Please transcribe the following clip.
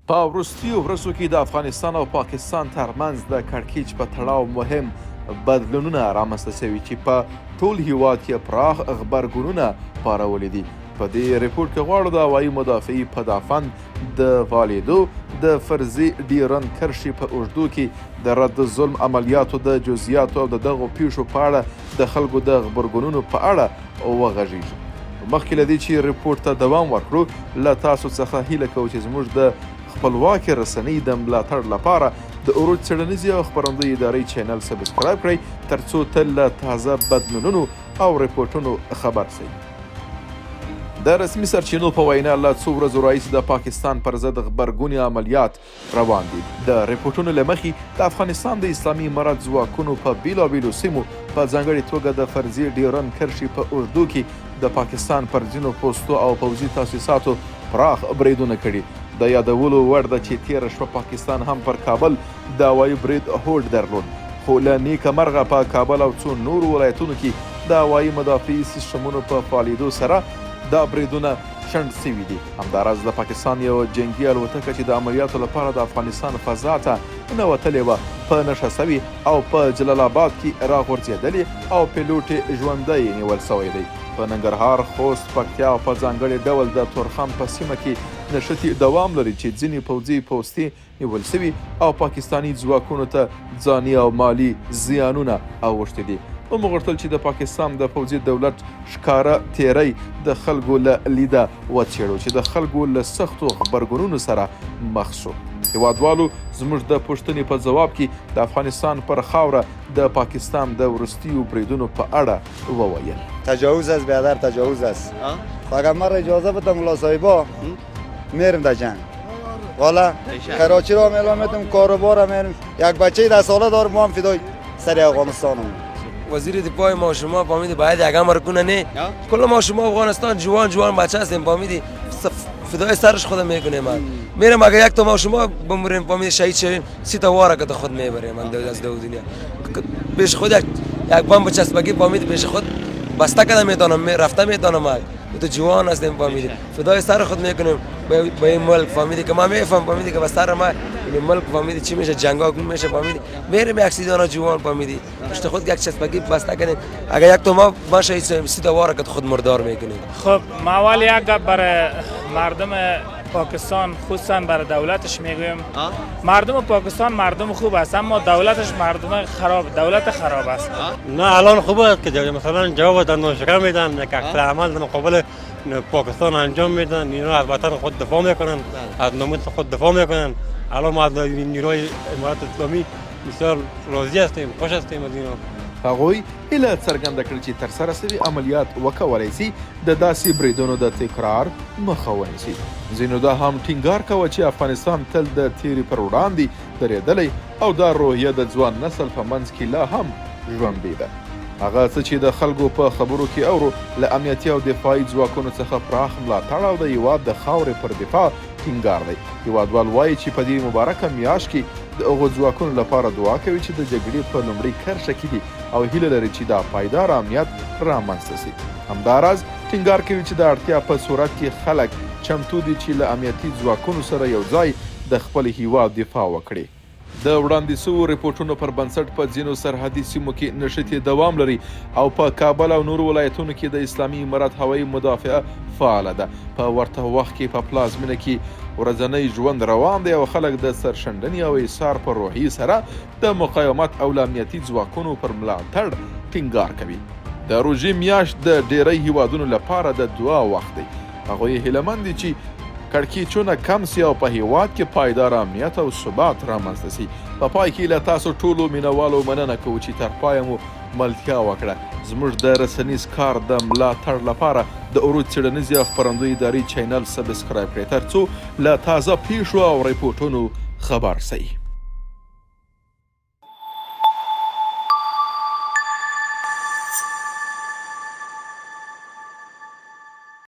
په وروستیو ورځو کې د افغانستان او پاکستان ترمنځ د کړکېچ په تړاو مهم بدلونونه رامنځته شوي چې په ټول هیواد کې پراخ غبرګونونه پارولي دي. په دې ریپورټ کې غواړو د هوايي مدافعې په دافن د فعالېدو د فرضي ډیورنډ کرښې په اوږدو کې د رد ظلم عملیاتو د جزئیاتو او د دغو پیښو په اړه د خلکو د غبرګونونو په اړه وغږیږو. مخکې له دې چې ریپورټ ته دوام ورکړو، له تاسو څخه هیله کوو چې زموږ د خپلواکې رسنۍ د ملاتړ لپاره د عروج څېړنیزې او خپرندوی ادارې چینل سبسکرایب کړئ، ترڅو تل له تازه بدلونونو او ریپورټونو خبر شئ. د رسمي سرچینو په وینا له څو ورځو راهیسې د پاکستان پر ضد غبرګوني عملیات روان دي. د ریپورټونو له مخې د افغانستان د اسلامي امارت ځواکونو په بیلابیلو سیمو په ځانګړې توګه د فرضي ډیورنډ کرښې په اوږدو کې د پاکستان پر ځینو پوستو او پوځي تاسیساتو پراخ بریدونه کړي. د یادولو وړ ده چې تېره شپه پاکستان هم پر کابل د هوایي برید هوډ درلود، خو له نیکه مرغه په کابل او څو نورو ولایتونو کې د هوایي مدافعې سیسټمونو په فعالېدو سره دا بریدونه شنډ سوي دي. همداراز د پاکستان یو جنګي الوتکه چې د عملیاتو لپاره د افغانستان فضا ته ننوتلې وه په نښه سوي او په جلال آباد کې راغورځېدلې او پیلوټ یې ژوندی نیول سوی دی. په ننګرهار، خوست، پکتیا او په ځانګړي ډول د تورخم په سیمه کې نښتې دوام لري چې ځینې پوځي پوستې نیول سوي او پاکستاني ځواکونو ته ځاني او مالي زیانونه اوښتي دي. ومو غوښتل چې د پاکستان د پوځي دولت ښکاره تیری د خلکو له لیده وڅېړو چې د خلکو له سختو غبرګونونو سره مخ شو. هیوادوالو زموږ د پوښتنې په ځواب کې د افغانستان پر خاوره د پاکستان د وروستیو بریدونو په اړه وویل. تجاوز است برادر، تجاوز است. فقط ما را اجازه بده ملا صاحبا میریم در جنگ. والا کراچی را اعلام میتونم، کاروبار را میریم. یک بچه 10 ساله دارم، ما هم فدای سر افغانستانم. وزیر دفاع ما شما فهمیدی باید یک امر کنه نه کل ما شما افغانستان جوان بچه هستیم فهمیدی فدای سرش خود میکنیم. من میرم اگه یک تا ما شما بمریم فهمیدی شهید شویم 30 تا واره که خود میبریم من از دو دنیا پیش خود یک بم بچسبگی فهمیدی پیش خود بسته کده میتونم رفته میتونم. تو جوان هستیم فهمیدی فدای سر خود میکنیم با این ملک فهمیدی که ما میفهم فهمیدی که بس سر ما این ملک فهمیدی چی میشه جنگا میشه فهمیدی میریم یک سیدانا جوان فهمیدی پشت خود یک چسبگی بسته کنیم اگر یک تو ما شهید 30 تا واره که خود مردار میکنیم. خب ما اول یک گپ برای مردم پاکستان خصوصا برای دولتش میگویم. مردم پاکستان مردم خوب است اما دولتش مردم خراب، دولت خراب است. نه الان خوبه که مثلا جواب دندانشکن میدن، یک عکس عمل در مقابل پاکستان انجام میدن، اینا از وطن خود دفاع میکنن، از ناموس خود دفاع میکنن. الان ما از نیروی امارت اسلامی بسیار راضی هستیم، خوش هستیم از اینا. هغوی هیله څرګنده کړه چې ترسره سوي عملیات وکولی سي د داسې بریدونو د تکرار مخه ونیسي. ځینو دا هم ټینګار کوه چې افغانستان تل د تیرې پر وړاندې درېدلی او دا روحیه د ځوان نسل په منځ کې لا هم ژوندۍ ده. هغه څه چې د خلکو په خبرو کې اورو له امنیتي او دفاعي ځواکونو څخه پراخ ملاتړ او د هیواد د خاورې پر دفاع ټینګار دی. هیوادوال وایي چې په دې مبارکه میاشت کې د هغو ځواکونو لپاره دعا کوي چې د جګړې په لومړۍ کرښه کې دي او هیله لري چې دا پایدار امنیت رامنځته شي. همداراز ټینګار کوي چې د اړتیا په صورت کې خلک چمتو دي چې له امنیتي ځواکونو سره یو ځای د خپل هیواد دفاع وکړي. د وړاندې شوو ریپورټونو پر بنسټ په ځینو سرحدي سیمو کې نښتې دوام لري او په کابل او نورو ولایتونو کې د اسلامي امارت هوایي مدافعه فعاله ده. په ورته وخت کې په پلازمینه کې ورځنی ژوند روان دی او خلک د سرښندنې او ایثار په روحیې سره د مقاومت او له امنیتي ځواکونو پر ملاتړ ټینګار کوي. د روژې میاشت د ډیری هیوادونو لپاره د دعا وخت دی. هغوی هیلهمند دي چې کړکېچونه کم سي او په هیواد کې پایدار امنیت او ثبات رامنځته سي. په پای کې له تاسو ټولو مینوالو مننه کوو چې تر پایه مو ملتیا وکړه. زموږ د رسنیز کار د ملاتړ لپاره د عروج څېړنیزې او خپرندوی ادارې چینل سبسکرایب کړئ ترڅو له تازه پیښو او ریپورټونو خبر سئ.